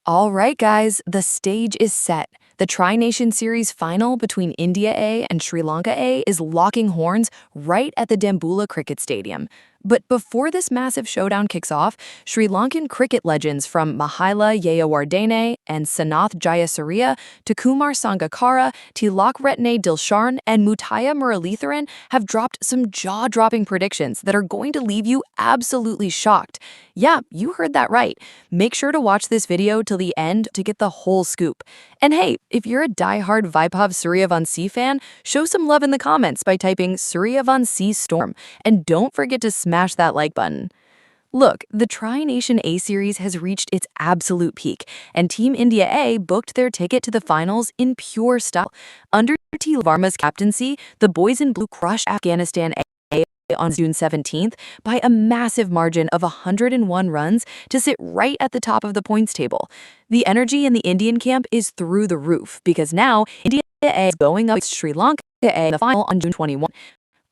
All right, guys, the stage is set. The Tri-Nation Series final between India A and Sri Lanka A is locking horns right at the Dambulla Cricket Stadium. But before this massive showdown kicks off, Sri Lankan cricket legends from Mahela Jayawardene and Sanath Jayasuriya to Kumar Sangakkara, Tilakaratne Dilshan, and Muttiah Muralitharan have dropped some jaw-dropping predictions that are going to leave you absolutely shocked. Yeah, you heard that right. Make sure to watch this video till the end to get the whole scoop. And hey, if you're a die-hard Vaibhav Suryavanshi fan, show some love in the comments by typing Suryavanshi Storm. And don't forget to smash that like button. Look, the Tri-Nation A Series has reached its absolute peak, and Team India A booked their ticket to the finals in pure style. Under Tilak Varma's captaincy, the boys in blue crushed Afghanistan A on June 17th by a massive margin of 101 runs to sit right at the top of the points table. The energy in the Indian camp is through the roof because now India A is going up against Sri Lanka A in the final on June 21.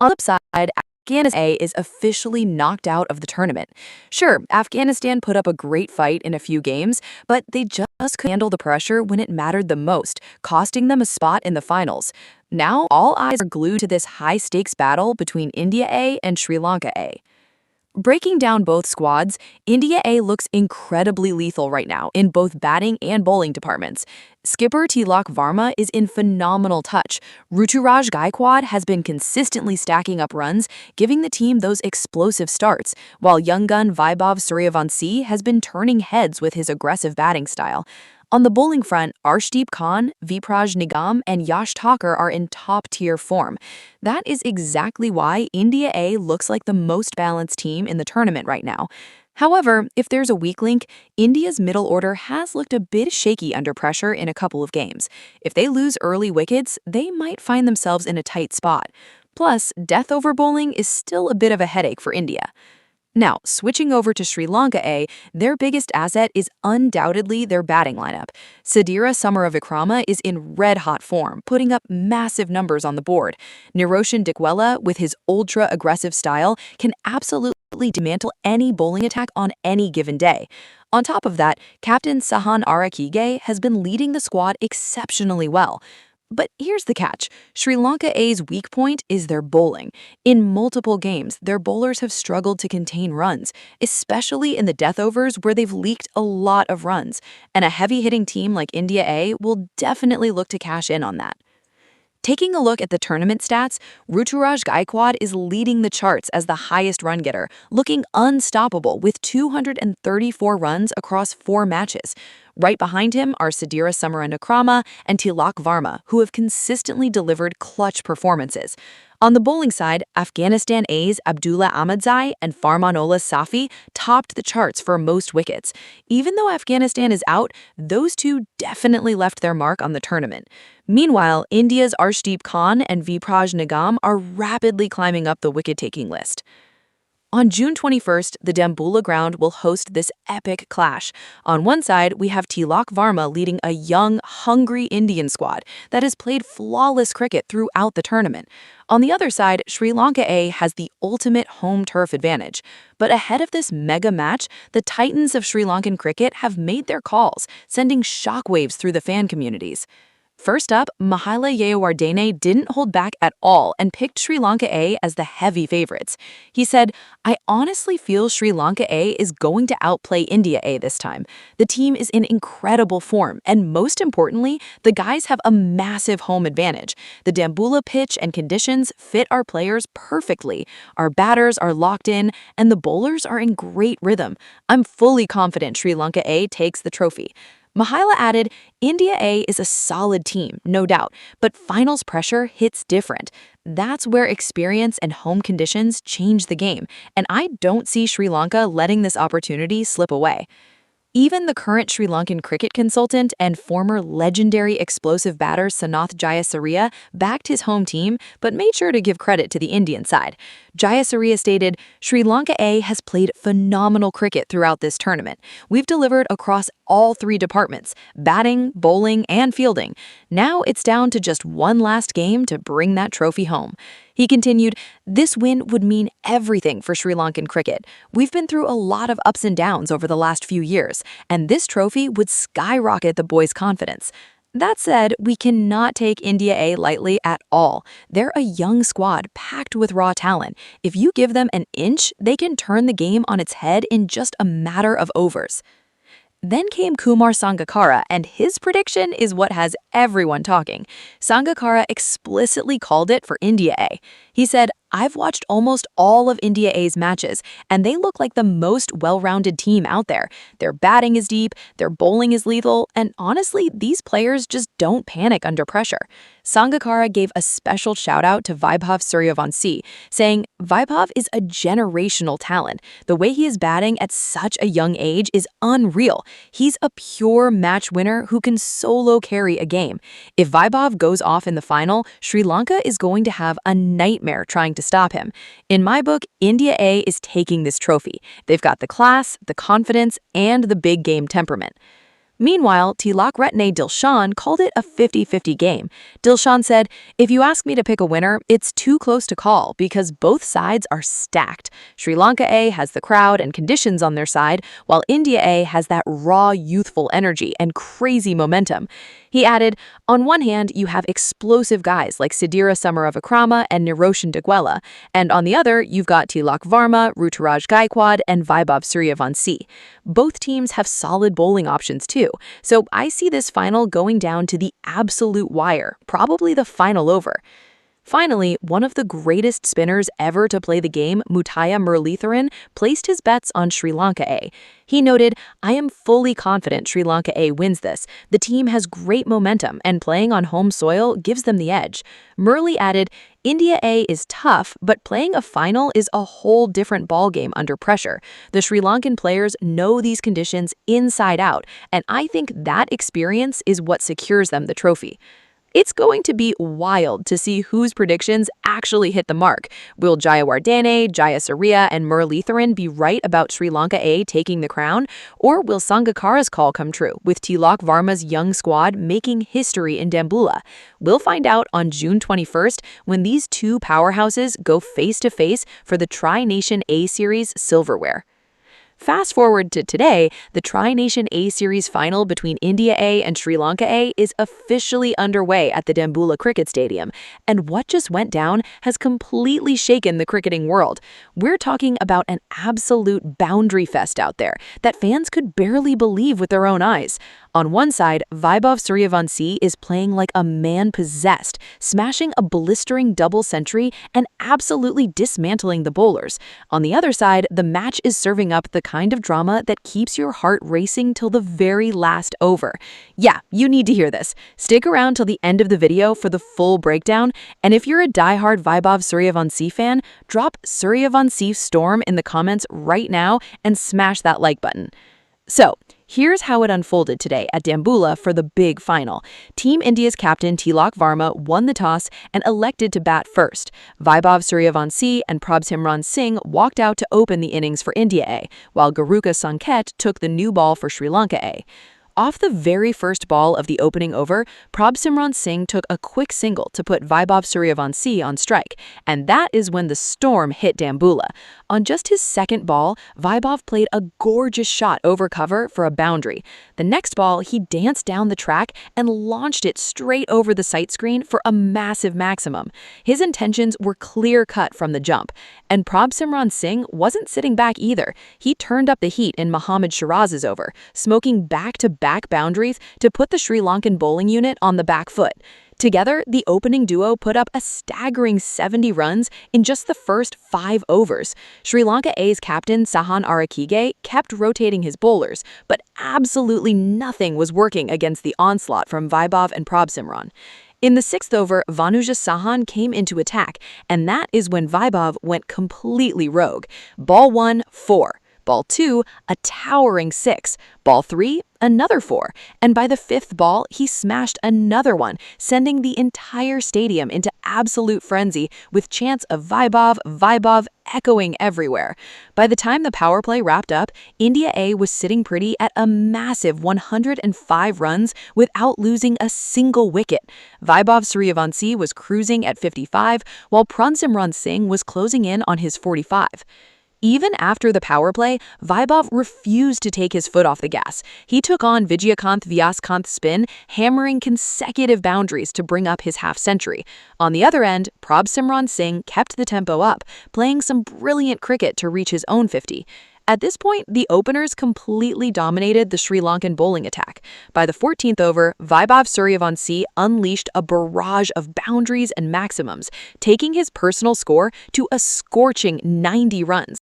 On the flip side, Afghanistan A is officially knocked out of the tournament. Sure, Afghanistan put up a great fight in a few games, but they just couldn't handle the pressure when it mattered the most, costing them a spot in the finals. Now, all eyes are glued to this high-stakes battle between India A and Sri Lanka A. Breaking down both squads, India A looks incredibly lethal right now in both batting and bowling departments. Skipper Tilak Varma is in phenomenal touch. Ruturaj Gaikwad has been consistently stacking up runs, giving the team those explosive starts, while young gun Vaibhav Suryavanshi has been turning heads with his aggressive batting style. On the bowling front, Arshdeep Khan, Vipraj Nigam, and Yash Thakur are in top-tier form. That is exactly why India A looks like the most balanced team in the tournament right now. However, if there's a weak link, India's middle order has looked a bit shaky under pressure in a couple of games. If they lose early wickets, they might find themselves in a tight spot. Plus, death over bowling is still a bit of a headache for India. Now, switching over to Sri Lanka A, their biggest asset is undoubtedly their batting lineup. Sadira Samaravikrama is in red-hot form, putting up massive numbers on the board. Niroshan Dickwella, with his ultra-aggressive style, can absolutely dismantle any bowling attack on any given day. On top of that, Captain Sahan Arakige has been leading the squad exceptionally well. But here's the catch. Sri Lanka A's weak point is their bowling. In multiple games, their bowlers have struggled to contain runs, especially in the death overs where they've leaked a lot of runs. And a heavy-hitting team like India A will definitely look to cash in on that. Taking a look at the tournament stats, Ruturaj Gaikwad is leading the charts as the highest run getter, looking unstoppable with 234 runs across 4 matches. Right behind him are Sadira Samaravikrama and Tilak Varma, who have consistently delivered clutch performances. On the bowling side, Afghanistan A's Abdullah Ahmadzai and Farmanola Safi topped the charts for most wickets. Even though Afghanistan is out, those two definitely left their mark on the tournament. Meanwhile, India's Arshdeep Khan and Vipraj Nigam are rapidly climbing up the wicket-taking list. On June 21st, the Dambulla ground will host this epic clash. On one side, we have Tilak Varma leading a young, hungry Indian squad that has played flawless cricket throughout the tournament. On the other side, Sri Lanka A has the ultimate home turf advantage. But ahead of this mega match, the titans of Sri Lankan cricket have made their calls, sending shockwaves through the fan communities. First up, Mahela Jayawardene didn't hold back at all and picked Sri Lanka A as the heavy favorites. He said, "I honestly feel Sri Lanka A is going to outplay India A this time. The team is in incredible form, and most importantly, the guys have a massive home advantage. The Dambulla pitch and conditions fit our players perfectly. Our batters are locked in, and the bowlers are in great rhythm. I'm fully confident Sri Lanka A takes the trophy." Mahela added, "India A is a solid team, no doubt, but finals pressure hits different. That's where experience and home conditions change the game, and I don't see Sri Lanka letting this opportunity slip away." Even the current Sri Lankan cricket consultant and former legendary explosive batter Sanath Jayasuriya backed his home team but made sure to give credit to the Indian side. Jayasuriya stated, "Sri Lanka A has played phenomenal cricket throughout this tournament. We've delivered across all 3 departments, batting, bowling, and fielding. Now it's down to just one last game to bring that trophy home." He continued, "This win would mean everything for Sri Lankan cricket. We've been through a lot of ups and downs over the last few years, and this trophy would skyrocket the boys' confidence." That said, we cannot take India A lightly at all. They're a young squad packed with raw talent. If you give them an inch, they can turn the game on its head in just a matter of overs. Then came Kumar Sangakkara, and his prediction is what has everyone talking. Sangakkara explicitly called it for India A. He said, "I've watched almost all of India A's matches, and they look like the most well-rounded team out there. Their batting is deep, their bowling is lethal, and honestly, these players just don't panic under pressure." Sangakkara gave a special shout-out to Vaibhav Suryavanshi, saying, "Vaibhav is a generational talent. The way he is batting at such a young age is unreal. He's a pure match winner who can solo carry a game. If Vaibhav goes off in the final, Sri Lanka is going to have a nightmare trying to stop him. In my book, India A is taking this trophy. They've got the class, the confidence, and the big game temperament." Meanwhile, Tilakaratne Dilshan called it a 50-50 game. Dilshan said, "If you ask me to pick a winner, it's too close to call because both sides are stacked. Sri Lanka A has the crowd and conditions on their side, while India A has that raw, youthful energy and crazy momentum." He added, "On one hand, you have explosive guys like Sidira Samaravikrama and Niroshan Diguela, and on the other, you've got Tilak Varma, Ruturaj Gaikwad, and Vaibhav Suryavanshi. Both teams have solid bowling options too, so I see this final going down to the absolute wire, probably the final over." Finally, one of the greatest spinners ever to play the game, Muttiah Muralitharan, placed his bets on Sri Lanka A. He noted, "I am fully confident Sri Lanka A wins this. The team has great momentum, and playing on home soil gives them the edge." Murali added, "India A is tough, but playing a final is a whole different ballgame under pressure. The Sri Lankan players know these conditions inside out, and I think that experience is what secures them the trophy." It's going to be wild to see whose predictions actually hit the mark. Will Jayawardene, Jayasuriya, and Muralitharan be right about Sri Lanka A taking the crown? Or will Sangakkara's call come true, with Tilak Varma's young squad making history in Dambulla? We'll find out on June 21st when these two powerhouses go face-to-face for the Tri-Nation A Series silverware. Fast forward to today, the Tri-Nation A Series final between India A and Sri Lanka A is officially underway at the Dambulla Cricket Stadium, and what just went down has completely shaken the cricketing world. We're talking about an absolute boundary fest out there that fans could barely believe with their own eyes. On one side, Vaibhav Suryavanshi is playing like a man possessed, smashing a blistering double century and absolutely dismantling the bowlers. On the other side, the match is serving up the kind of drama that keeps your heart racing till the very last over. Yeah, you need to hear this. Stick around till the end of the video for the full breakdown, and if you're a diehard Vaibhav Suryavanshi fan, drop Suryavanshi Storm in the comments right now and smash that like button. So, here's how it unfolded today at Dambulla for the big final. Team India's captain Tilak Varma won the toss and elected to bat first. Vaibhav Suryavanshi and Prabhsimran Singh walked out to open the innings for India A, while Garuka Sanket took the new ball for Sri Lanka A. Off the very first ball of the opening over, Prabhsimran Singh took a quick single to put Vaibhav Suryavanshi on strike, and that is when the storm hit Dambulla. On just his second ball, Vaibhav played a gorgeous shot over cover for a boundary. The next ball, he danced down the track and launched it straight over the sight screen for a massive maximum. His intentions were clear-cut from the jump, and Prabhsimran Singh wasn't sitting back either. He turned up the heat in Mohammad Shiraz's over, smoking back-to-back boundaries to put the Sri Lankan bowling unit on the back foot. Together, the opening duo put up a staggering 70 runs in just the first 5 overs. Sri Lanka A's captain Sahan Arakige kept rotating his bowlers, but absolutely nothing was working against the onslaught from Vaibhav and Prabhsimran. In the 6th over, Vanuja Sahan came into attack, and that is when Vaibhav went completely rogue. Ball 1, 4. Ball 2, a towering 6. Ball 3, another 4, and by the 5th ball, he smashed another one, sending the entire stadium into absolute frenzy with chants of Vaibhav, Vaibhav echoing everywhere. By the time the power play wrapped up, India A was sitting pretty at a massive 105 runs without losing a single wicket. Vaibhav Suryavanshi was cruising at 55, while Simran Singh was closing in on his 45. Even after the power play, Vaibhav refused to take his foot off the gas. He took on Vijayakanth Vyaskanth's spin, hammering consecutive boundaries to bring up his half-century. On the other end, Simran Singh kept the tempo up, playing some brilliant cricket to reach his own 50. At this point, the openers completely dominated the Sri Lankan bowling attack. By the 14th over, Vaibhav Suryavanshi unleashed a barrage of boundaries and maximums, taking his personal score to a scorching 90 runs.